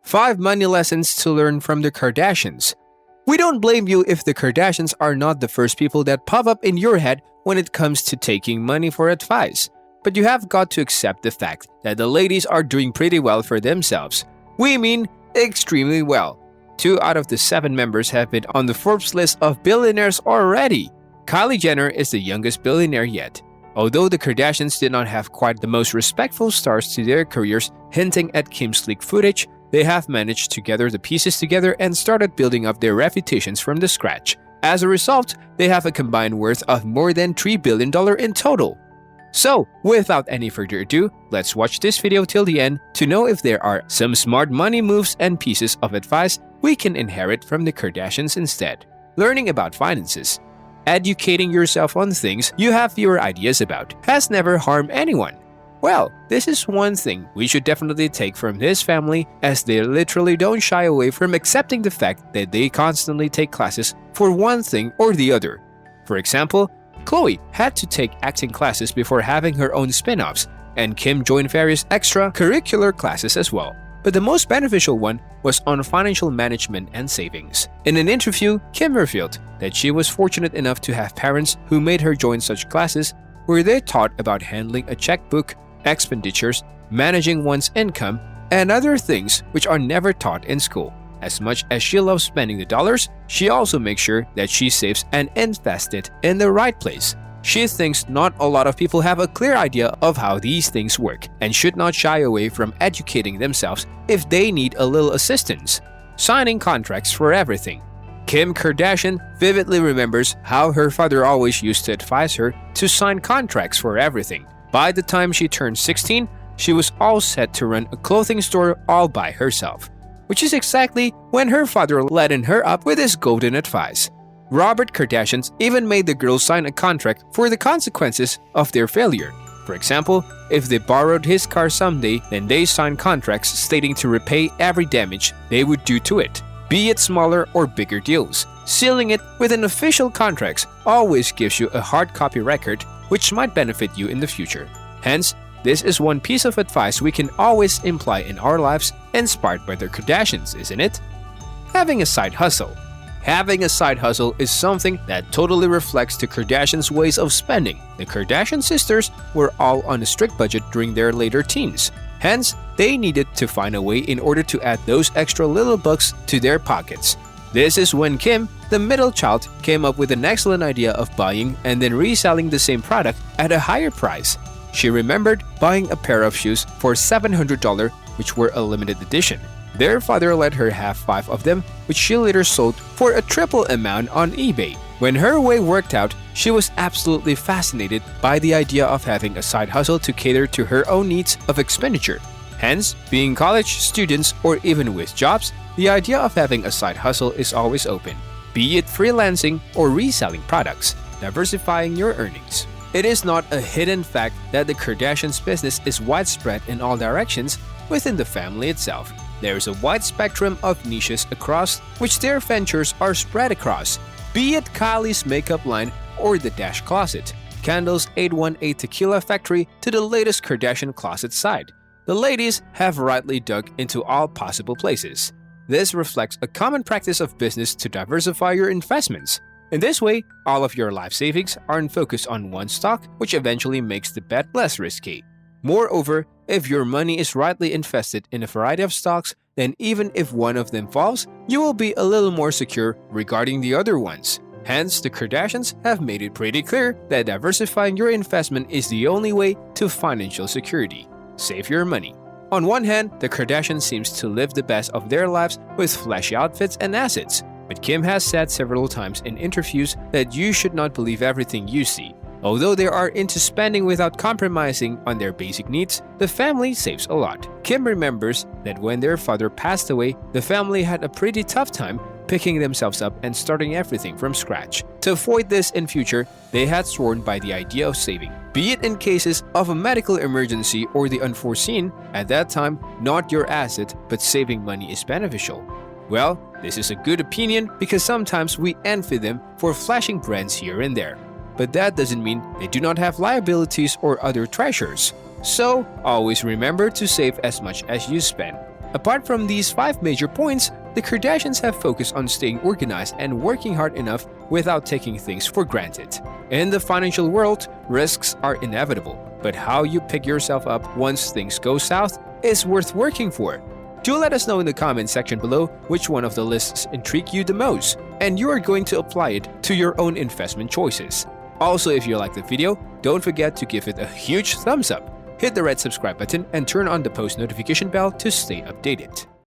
5 money lessons to learn from the Kardashians. We don't blame you if the Kardashians are not the first people that pop up in your head when it comes to taking money for advice. But you have got to accept the fact that the ladies are doing pretty well for themselves. We mean extremely well. 2 out of the 7 members have been on the Forbes list of billionaires already. Kylie Jenner is the youngest billionaire yet. Although the Kardashians did not have quite the most respectful starts to their careers, hinting at Kim's leaked footage, they have managed to gather the pieces together and started building up their reputations from the scratch. As a result, they have a combined worth of more than $3 billion in total. So, without any further ado, let's watch this video till the end to know if there are some smart money moves and pieces of advice we can inherit from the Kardashians instead. Learning about finances. Educating yourself on things you have fewer ideas about has never harmed anyone. Well, this is one thing we should definitely take from this family, as they literally don't shy away from accepting the fact that they constantly take classes for one thing or the other. For example, Khloe had to take acting classes before having her own spin-offs, and Kim joined various extracurricular classes as well. But the most beneficial one was on financial management and savings. In an interview, Kim revealed that she was fortunate enough to have parents who made her join such classes where they taught about handling a checkbook, expenditures, managing one's income, and other things which are never taught in school. As much as she loves spending the dollars, she also makes sure that she saves and invests it in the right place. She thinks not a lot of people have a clear idea of how these things work and should not shy away from educating themselves if they need a little assistance. Signing contracts for everything. Kim Kardashian vividly remembers how her father always used to advise her to sign contracts for everything. By the time she turned 16, she was all set to run a clothing store all by herself, which is exactly when her father led her up with his golden advice. Robert Kardashian even made the girls sign a contract for the consequences of their failure. For example, if they borrowed his car someday, then they signed contracts stating to repay every damage they would do to it, be it smaller or bigger deals. Sealing it with an official contract always gives you a hard copy record which might benefit you in the future. Hence, this is one piece of advice we can always imply in our lives, inspired by the Kardashians, isn't it? Having a side hustle. Having a side hustle is something that totally reflects the Kardashians' ways of spending. The Kardashian sisters were all on a strict budget during their later teens. Hence, they needed to find a way in order to add those extra little bucks to their pockets. This is when Kim, the middle child, came up with an excellent idea of buying and then reselling the same product at a higher price. She remembered buying a pair of shoes for $700, which were a limited edition. Their father let her have 5 of them, which she later sold for a triple amount on eBay. When her way worked out, she was absolutely fascinated by the idea of having a side hustle to cater to her own needs of expenditure. Hence, being college students or even with jobs, the idea of having a side hustle is always open, be it freelancing or reselling products, diversifying your earnings. It is not a hidden fact that the Kardashians' business is widespread in all directions within the family itself. There is a wide spectrum of niches across which their ventures are spread across, be it Kylie's makeup line or the Dash Closet, Kendall's 818 Tequila Factory to the latest Kardashian closet side. The ladies have rightly dug into all possible places. This reflects a common practice of business to diversify your investments. In this way, all of your life savings aren't focused on one stock, which eventually makes the bet less risky. Moreover, if your money is rightly invested in a variety of stocks, then even if one of them falls, you will be a little more secure regarding the other ones. Hence, the Kardashians have made it pretty clear that diversifying your investment is the only way to financial security. Save your money. On one hand, the Kardashians seems to live the best of their lives with flashy outfits and assets. But Kim has said several times in interviews that you should not believe everything you see. Although they are into spending without compromising on their basic needs, the family saves a lot. Kim remembers that when their father passed away, the family had a pretty tough time picking themselves up and starting everything from scratch. To avoid this in future, they had sworn by the idea of saving, be it in cases of a medical emergency or the unforeseen. At that time, not your asset, but saving money is beneficial. Well, this is a good opinion because sometimes we envy them for flashing brands here and there. But that doesn't mean they do not have liabilities or other treasures. So, always remember to save as much as you spend. Apart from these 5 major points, the Kardashians have focused on staying organized and working hard enough without taking things for granted. In the financial world, risks are inevitable, but how you pick yourself up once things go south is worth working for. Do let us know in the comment section below which one of the lists intrigue you the most, and you are going to apply it to your own investment choices. Also, if you like the video, don't forget to give it a huge thumbs up, hit the red subscribe button, and turn on the post notification bell to stay updated.